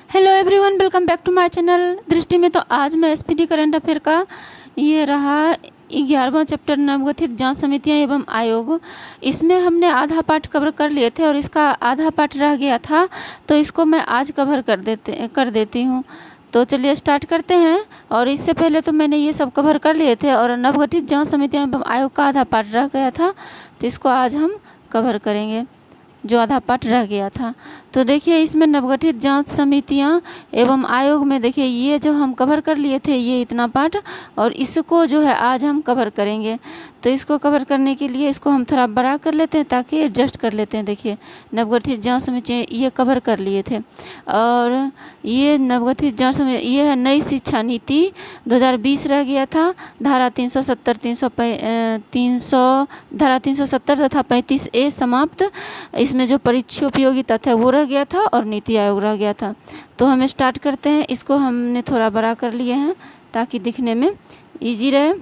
Hello everyone, welcome back to my channel Drishti में। तो आज मैं एसपीडी करंट अफेयर का ये रहा 11वां चैप्टर नवगठित जांच समितियां एवं आयोग। इसमें हमने आधा पार्ट कवर कर लिए थे और इसका आधा पार्ट रह गया था, तो इसको मैं आज कवर कर देती हूँ। तो चलिए स्टार्ट करते हैं। और इससे पहले तो मैंने ये सब कवर कर लिए थे और नवगठित जांच समितियां एवं आयोग का आधा पार्ट रह गया था, तो इसको आज हम कवर करेंगे जो आधा पार्ट रह गया था। तो देखिए, इसमें नवगठित जांच समितियां एवं आयोग में देखिए ये जो हम कवर कर लिए थे ये इतना पार्ट, और इसको जो है आज हम कवर करेंगे। तो इसको कवर करने के लिए इसको हम थोड़ा बड़ा कर लेते हैं ताकि एडजस्ट कर लेते हैं। देखिए, नवगठित जांच समितियां ये कवर कर लिए थे, और ये नवगठित जांच समिति ये है नई शिक्षा नीति 2020 रह गया था। धारा 370 तथा 35A समाप्त। इसमें जो परीक्षोपयोगी तथ्य वो रह गया था और नीति आयोग रह गया था। तो हम स्टार्ट करते हैं। इसको हमने थोड़ा बड़ा कर लिए हैं ताकि दिखने में इजी रहे।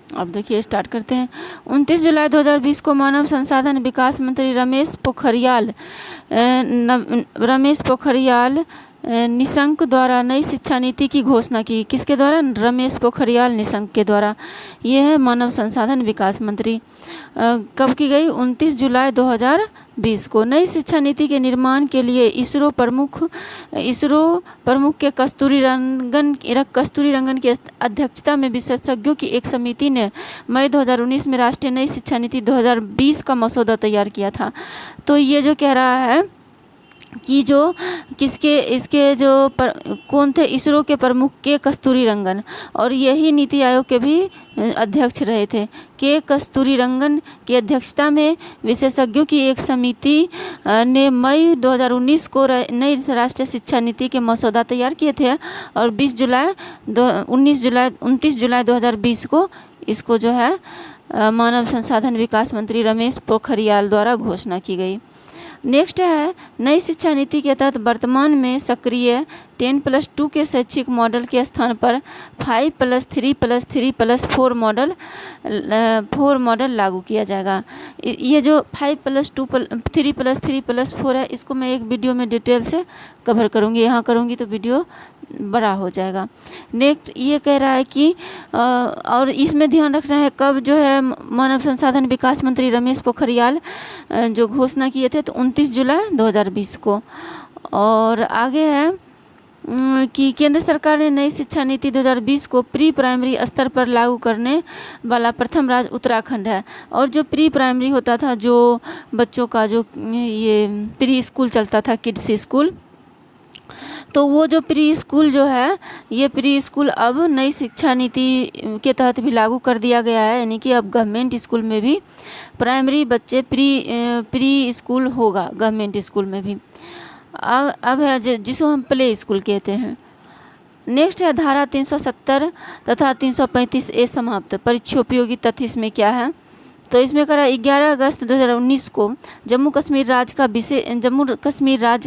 अब देखिए स्टार्ट करते हैं। 29 जुलाई 2020 को मानव संसाधन विकास मंत्री रमेश पोखरियाल निशंक द्वारा नई शिक्षा नीति की घोषणा की। किसके द्वारा? रमेश पोखरियाल निशंक के द्वारा। ये है मानव संसाधन विकास मंत्री। कब की गई? 29 जुलाई 2020 को। नई शिक्षा नीति के निर्माण के लिए इसरो प्रमुख के कस्तूरी रंगन की अध्यक्षता में विशेषज्ञों की एक समिति ने मई 2019 में राष्ट्रीय नई शिक्षा नीति 2020 का मसौदा तैयार किया था। तो ये जो कह रहा है कि कौन थे? इसरो के प्रमुख के कस्तूरी रंगन, और यही नीति आयोग के भी अध्यक्ष रहे थे। के कस्तूरी रंगन की अध्यक्षता में विशेषज्ञों की एक समिति ने मई 2019 को नई राष्ट्रीय शिक्षा नीति के मसौदा तैयार किए थे, और 29 जुलाई 2020 को इसको जो है मानव संसाधन विकास मंत्री रमेश पोखरियाल द्वारा घोषणा की गई। नेक्स्ट है, नई शिक्षा नीति के तहत वर्तमान में सक्रिय 10+2 के शैक्षिक मॉडल के स्थान पर 5+3+3+4 मॉडल लागू किया जाएगा। ये जो 5+2 3+3+4 है, इसको मैं एक वीडियो में डिटेल से कवर करूँगी। यहाँ करूँगी तो वीडियो बड़ा हो जाएगा। नेक्स्ट ये कह रहा है कि और इसमें ध्यान रखना है कब जो है मानव संसाधन विकास मंत्री रमेश पोखरियाल जो घोषणा किए थे, तो 29 जुलाई 2020 को। और आगे है कि केंद्र सरकार ने नई शिक्षा नीति 2020 को प्री प्राइमरी स्तर पर लागू करने वाला प्रथम राज्य उत्तराखंड है। और जो प्री प्राइमरी होता था, जो बच्चों का जो ये प्री स्कूल चलता था, किड्स स्कूल, तो वो जो प्री स्कूल जो है, ये प्री स्कूल अब नई शिक्षा नीति के तहत भी लागू कर दिया गया है। यानी कि अब गवर्नमेंट स्कूल में भी प्राइमरी बच्चे प्री स्कूल होगा, गवर्नमेंट स्कूल में भी। अब है जिसको हम प्ले स्कूल कहते हैं। नेक्स्ट है धारा 370 तथा 335A समाप्त। परीक्षोपयोगी तथ्य इसमें क्या है? तो इसमें करा 11 अगस्त 2019 को जम्मू कश्मीर राज्य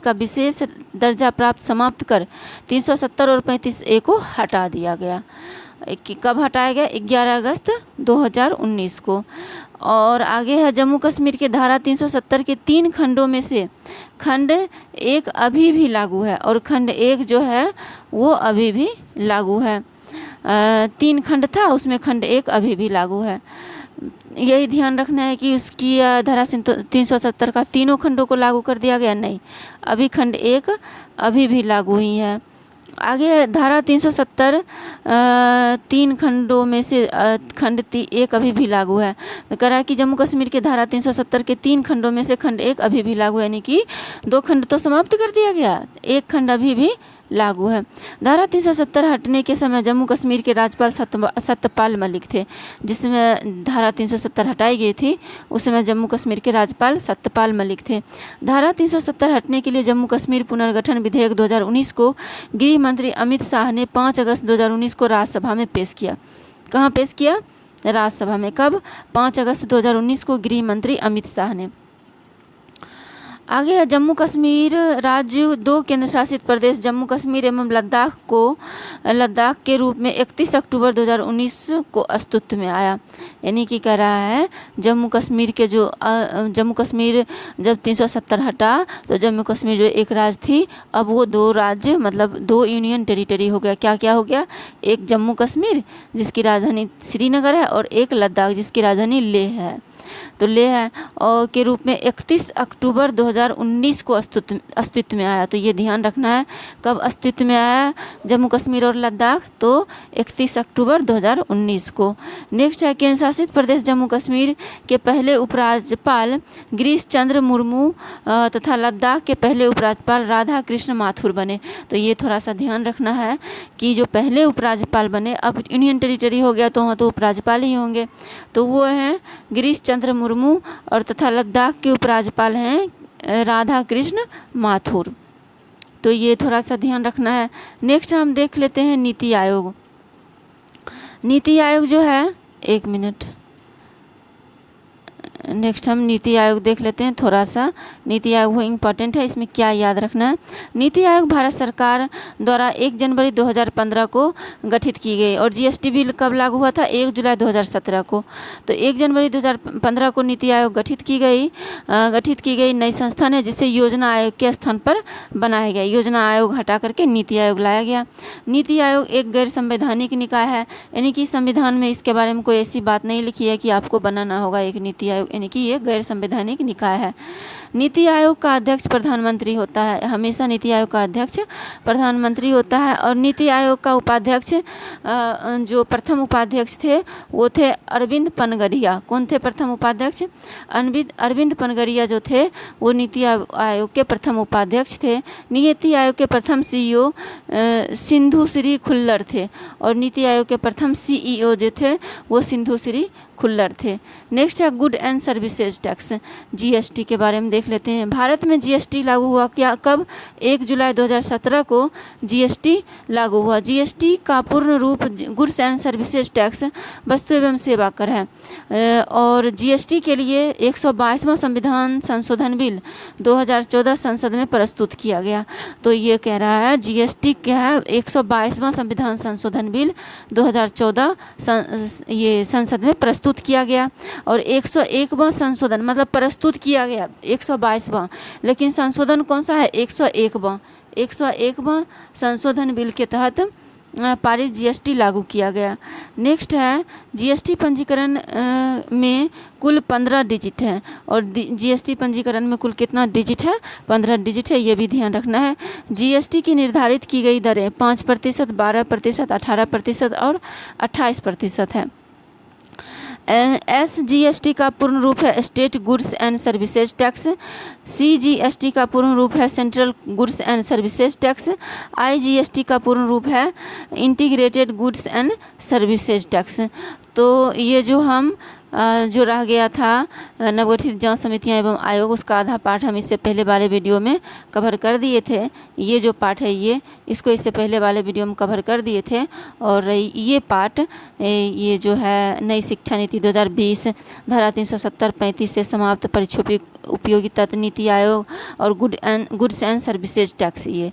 का विशेष दर्जा प्राप्त समाप्त कर 370 और 35A को हटा दिया गया। कब हटाया गया? 11 अगस्त 2019 को। और आगे है, जम्मू कश्मीर के धारा 370 के 3 खंडों में से खंड 1 अभी भी लागू है, और खंड 1 जो है वो अभी भी लागू है। 3 खंड था, उसमें खंड 1 अभी भी लागू है। यही ध्यान रखना है कि उसकी धारा 370 का तीनों खंडों को लागू कर दिया गया नहीं, अभी खंड 1 अभी भी लागू ही है। आगे धारा 370 3 खंडों में से खंड 1 अभी भी लागू है। कह रहा है कि जम्मू कश्मीर के धारा 370 के 3 खंडों में से खंड 1 अभी भी लागू है, यानी कि 2 खंड तो समाप्त कर दिया गया, 1 खंड अभी भी लागू है। धारा 370 हटने के समय जम्मू कश्मीर के राज्यपाल सत्यपाल मलिक थे। जिसमें धारा 370 हटाई गई थी उस समय जम्मू कश्मीर के राज्यपाल सत्यपाल मलिक थे। धारा 370 हटने के लिए जम्मू कश्मीर पुनर्गठन विधेयक 2019 को गृह मंत्री अमित शाह ने 5 अगस्त 2019 को राज्यसभा में पेश किया। कहाँ पेश किया? राज्यसभा में। कब? 5 अगस्त 2019 को गृह मंत्री अमित शाह ने। आगे है जम्मू कश्मीर राज्य, 2 केंद्र शासित प्रदेश जम्मू कश्मीर एवं लद्दाख के रूप में 31 अक्टूबर 2019 को अस्तित्व में आया। यानी कि कह रहा है जम्मू कश्मीर के जो जम्मू कश्मीर जब 370 हटा तो जम्मू कश्मीर जो एक राज्य थी, अब वो 2 राज्य मतलब 2 यूनियन टेरिटरी हो गया। क्या क्या हो गया? एक जम्मू कश्मीर जिसकी राजधानी श्रीनगर है और एक लद्दाख जिसकी राजधानी लेह है। तो लेह है और के रूप में 31 अक्टूबर 2019 को अस्तित्व में आया। तो ये ध्यान रखना है कब अस्तित्व में आया जम्मू कश्मीर और लद्दाख, तो 31 अक्टूबर 2019 को। नेक्स्ट है केंद्र शासित प्रदेश जम्मू कश्मीर के पहले उपराज्यपाल गिरीश चंद्र मुर्मू तथा लद्दाख के पहले उपराज्यपाल राधा कृष्ण माथुर बने। तो ये थोड़ा सा ध्यान रखना है कि जो पहले उपराज्यपाल बने, अब यूनियन टेरिटरी हो गया तो वहाँ तो उपराज्यपाल ही होंगे, तो वो हैं गिरीश चंद्र मुर्मू और तथा लद्दाख के उपराज्यपाल हैं राधा कृष्ण माथुर। तो ये थोड़ा सा ध्यान रखना है। नेक्स्ट हम देख लेते हैं नीति आयोग। नीति आयोग जो है, एक मिनट, नेक्स्ट हम नीति आयोग देख लेते हैं थोड़ा सा। नीति आयोग वो इम्पॉर्टेंट है, इसमें क्या याद रखना है। नीति आयोग भारत सरकार द्वारा 1 जनवरी 2015 को गठित की गई और जीएसटी बिल कब लागू हुआ था? 1 जुलाई 2017 को। तो 1 जनवरी 2015 को नीति आयोग गठित की गई नई संस्थान है जिसे योजना आयोग के स्थान पर बनाया गया। योजना आयोग हटा करके नीति आयोग लाया गया। नीति आयोग एक गैर संवैधानिक निकाय है, यानी कि संविधान में इसके बारे में कोई ऐसी बात नहीं लिखी है कि आपको बनाना होगा एक नीति आयोग, यानी कि ये गैर संवैधानिक निकाय है। नीति आयोग का अध्यक्ष प्रधानमंत्री होता है। हमेशा नीति आयोग का अध्यक्ष प्रधानमंत्री होता है और नीति आयोग का उपाध्यक्ष जो प्रथम उपाध्यक्ष थे वो थे अरविंद पनगड़िया। कौन थे प्रथम उपाध्यक्ष? अरविंद पनगड़िया जो थे वो नीति आयोग के प्रथम उपाध्यक्ष थे। नीति आयोग के प्रथम सीईओ सिंधु श्री खुल्लर थे और नीति आयोग के प्रथम सीईओ जो थे वो सिंधु श्री खुल्लर थे। नेक्स्ट है good and services tax, GST के बारे में देख लेते हैं। भारत में जीएसटी लागू हुआ क्या कब? 1 जुलाई 2017 को जीएसटी लागू हुआ। जीएसटी का पूर्ण रूप गुड्स एंड सर्विसेज टैक्स, वस्तु एवं सेवा कर है और जीएसटी के लिए 122वां संविधान संशोधन बिल 2014 संसद में प्रस्तुत किया गया। तो ये कह रहा है जीएसटी क्या है? 122वां संविधान संशोधन बिल 2014 ये संसद में प्रस्तुत किया गया और 101वां संशोधन मतलब प्रस्तुत किया गया 122वां, लेकिन संशोधन कौन सा है? 101वां संशोधन बिल के तहत पारित जीएसटी लागू किया गया। नेक्स्ट है जीएसटी पंजीकरण में कुल 15 डिजिट है और जीएसटी पंजीकरण में कुल कितना डिजिट है? 15 डिजिट है, ये भी ध्यान रखना है। जीएसटी की निर्धारित की गई दरें 5%, 12%, 18% और 28% है। एसजीएसटी का पूर्ण रूप है state goods and services tax. CGST का पूर्ण रूप है central goods and services tax. IGST का पूर्ण रूप है integrated goods and services tax. तो ये जो हम जो रह गया था नवगठित जांच समितियां एवं आयोग, उसका आधा पाठ हम इससे पहले वाले वीडियो में कवर कर दिए थे। ये जो पाठ है इसको इससे पहले वाले वीडियो में कवर कर दिए थे और ये पाठ ये जो है नई शिक्षा नीति 2020 धारा 370-35 से समाप्त परीक्षा उपयोगी तत्व नीति आयोग और गुड्स एंड सर्विसेज टैक्स, ये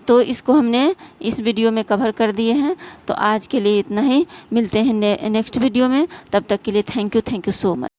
तो इसको हमने इस वीडियो में कवर कर दिए हैं। तो आज के लिए इतना ही, मिलते हैं नेक्स्ट वीडियो में। तब तक के लिए थैंक यू सो मच।